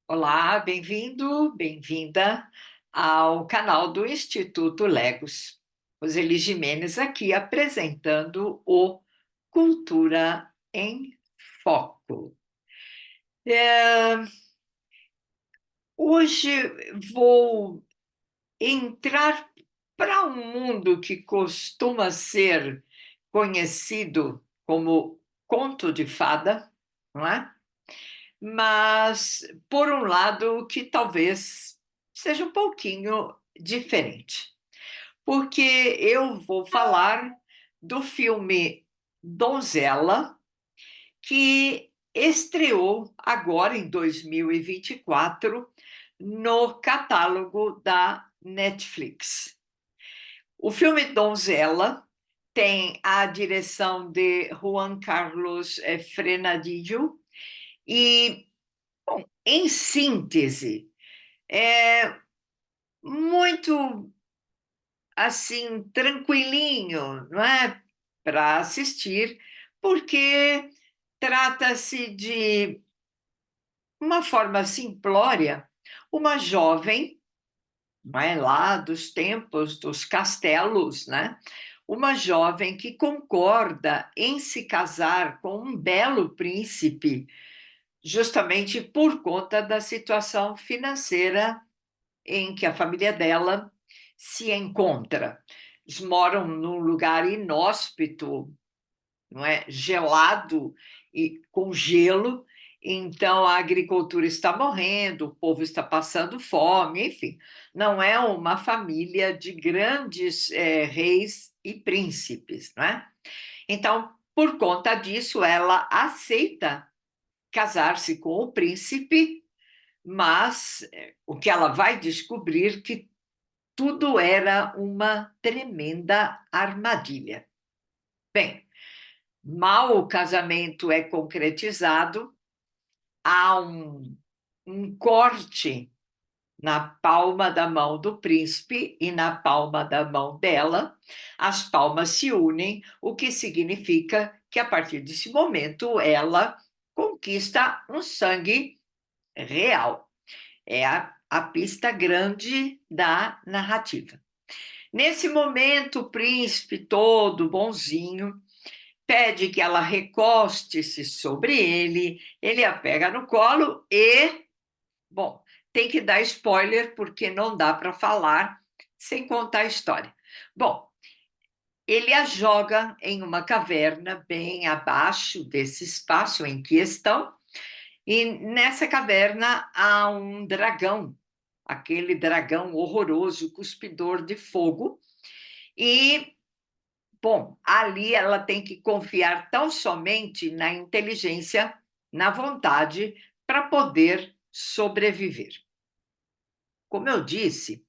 Olá, bem-vindo, bem-vinda ao canal do Instituto Legos. Roseli Gimenez aqui apresentando o Cultura em Foco. É, Hoje vou entrar para um mundo que costuma ser conhecido como conto de fada, não é? Mas, por um lado, que talvez seja um pouquinho diferente, porque eu vou falar do filme Donzela, que estreou agora em 2024 no catálogo da Netflix. O filme Donzela tem a direção de Juan Carlos Frenadillo e, bom, em síntese, é muito assim tranquilinho, não é? Para assistir, porque trata-se de uma forma simplória, uma jovem, não é, lá dos tempos dos castelos, né? Uma jovem que concorda em se casar com um belo príncipe, justamente por conta da situação financeira em que a família dela se encontra. Eles moram num lugar inóspito, não é? Gelado e com gelo, então a agricultura está morrendo, o povo está passando fome, enfim, não é uma família de grandes reis e príncipes, não é? Então, por conta disso, ela aceita casar-se com o príncipe, mas o que ela vai descobrir que tudo era uma tremenda armadilha. Bem, mal o casamento é concretizado, há um corte na palma da mão do príncipe e na palma da mão dela. As palmas se unem, o que significa que a partir desse momento ela conquista um sangue real. É a pista grande da narrativa. Nesse momento, o príncipe, todo bonzinho, pede que ela recoste-se sobre ele, ele a pega no colo e, bom, tem que dar spoiler porque não dá para falar sem contar a história. Bom, ele a joga em uma caverna bem abaixo desse espaço em que estão, e nessa caverna há um dragão, aquele dragão horroroso, cuspidor de fogo, e bom, ali ela tem que confiar tão somente na inteligência, na vontade, para poder sobreviver. Como eu disse,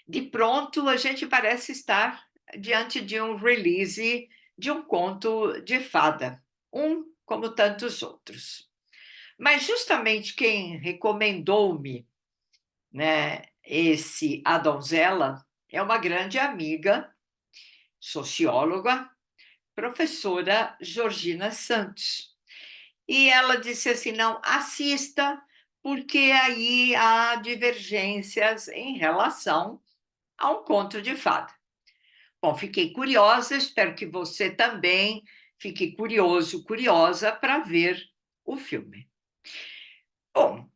de pronto a gente parece estar diante de um release de um conto de fada, um como tantos outros. Mas justamente quem recomendou-me, né, esse A Donzela é uma grande amiga, socióloga, professora Georgina Santos. E ela disse assim: não, assista, porque aí há divergências em relação a um conto de fada. Bom, fiquei curiosa, espero que você também fique curioso, curiosa para ver o filme. Bom,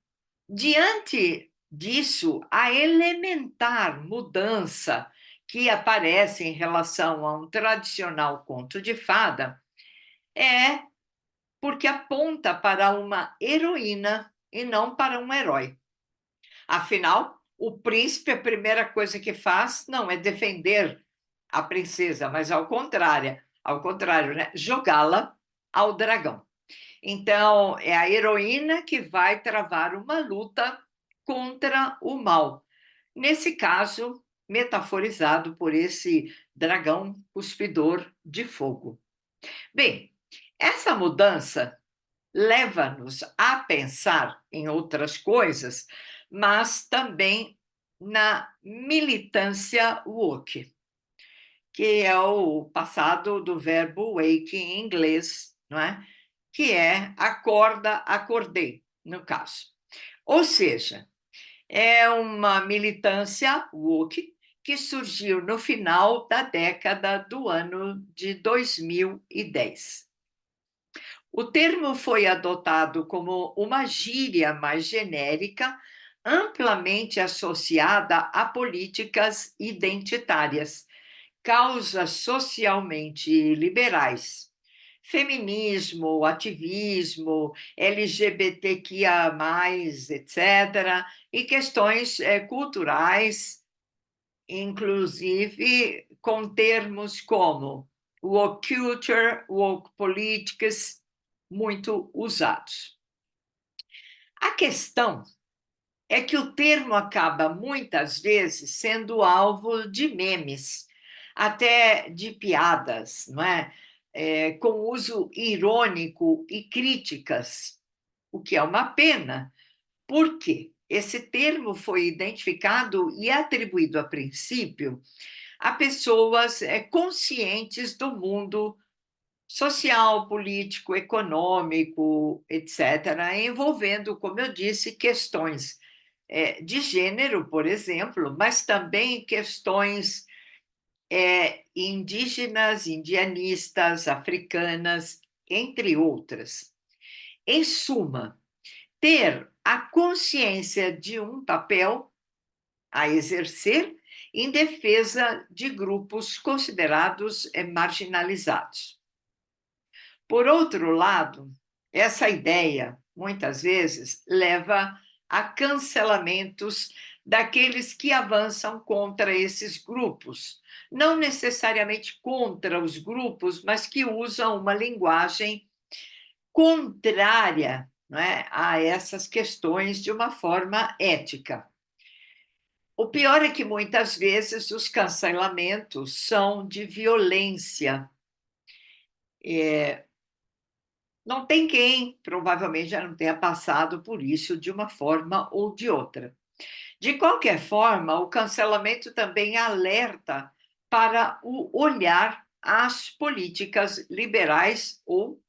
diante disso, a elementar mudança que aparece em relação a um tradicional conto de fada é porque aponta para uma heroína e não para um herói. Afinal, o príncipe, a primeira coisa que faz não é defender a princesa, mas ao contrário, né? Jogá-la ao dragão. Então, é a heroína que vai travar uma luta contra o mal. Nesse caso, metaforizado por esse dragão cuspidor de fogo. Bem, essa mudança leva-nos a pensar em outras coisas, mas também na militância woke, que é o passado do verbo wake em inglês, não é? Que é acorda, acordei, no caso. Ou seja, é uma militância woke que surgiu no final da década do ano de 2010. O termo foi adotado como uma gíria mais genérica, amplamente associada a políticas identitárias, causas socialmente liberais, feminismo, ativismo, LGBTQIA+, etc., e questões culturais, inclusive com termos como woke culture, woke politics, muito usados. A questão é que o termo acaba muitas vezes sendo alvo de memes, até de piadas, não é? Com uso irônico e críticas, o que é uma pena. Por quê? Esse termo foi identificado e atribuído a princípio a pessoas conscientes do mundo social, político, econômico, etc., envolvendo, como eu disse, questões de gênero, por exemplo, mas também questões indígenas, indianistas, africanas, entre outras. Em suma, ter a consciência de um papel a exercer em defesa de grupos considerados marginalizados. Por outro lado, essa ideia, muitas vezes, leva a cancelamentos daqueles que avançam contra esses grupos. Não necessariamente contra os grupos, mas que usam uma linguagem contrária, não é, a essas questões de uma forma ética. O pior é que muitas vezes os cancelamentos são de violência. Não tem quem, provavelmente, já não tenha passado por isso de uma forma ou de outra. De qualquer forma, o cancelamento também alerta para o olhar às políticas liberais ou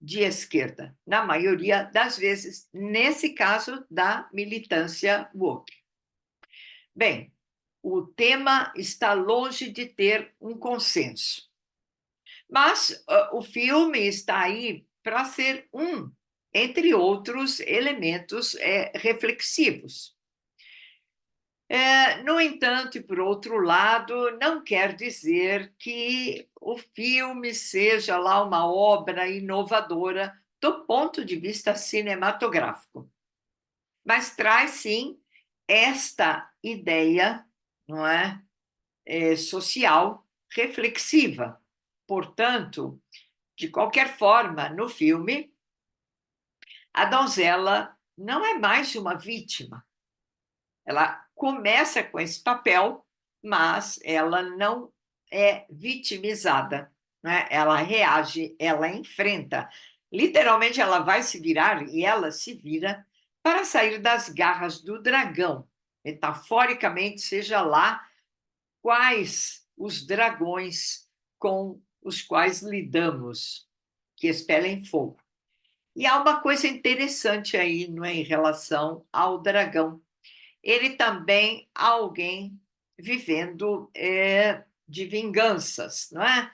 de esquerda, na maioria das vezes, nesse caso da militância woke. Bem, o tema está longe de ter um consenso, mas o filme está aí para ser entre outros elementos reflexivos. No entanto, e por outro lado, não quer dizer que o filme seja lá uma obra inovadora do ponto de vista cinematográfico, mas traz sim esta ideia, não é, social reflexiva. Portanto, de qualquer forma, no filme, a donzela não é mais uma vítima. Ela começa com esse papel, mas ela não é vitimizada, né? Ela reage, ela enfrenta. Literalmente, ela vai se virar e ela se vira para sair das garras do dragão. Metaforicamente, seja lá quais os dragões com os quais lidamos, que expelem fogo. E há uma coisa interessante aí, não é, em relação ao dragão. Ele também é alguém vivendo de vinganças, não é?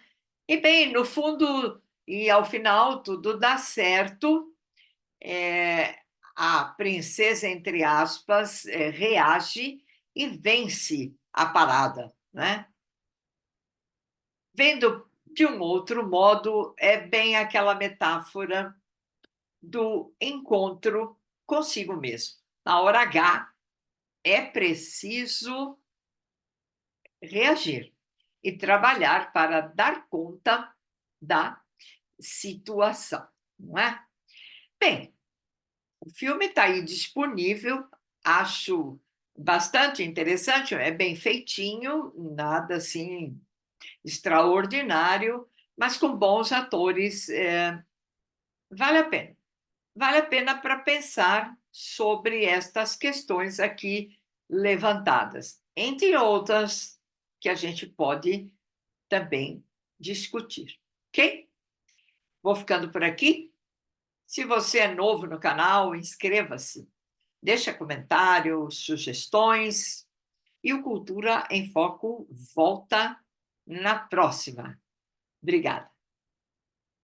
E bem, no fundo e ao final tudo dá certo. A princesa, entre aspas, reage e vence a parada, né? Vendo de um outro modo, é bem aquela metáfora do encontro consigo mesmo. Na hora H, é preciso reagir e trabalhar para dar conta da situação, não é? Bem, o filme está aí disponível, acho bastante interessante, é bem feitinho, nada assim extraordinário, mas com bons atores, vale a pena. Vale a pena para pensar sobre estas questões aqui levantadas, entre outras que a gente pode também discutir. Ok? Vou ficando por aqui. Se você é novo no canal, inscreva-se. Deixa comentários, sugestões, e o Cultura em Foco volta na próxima. Obrigada.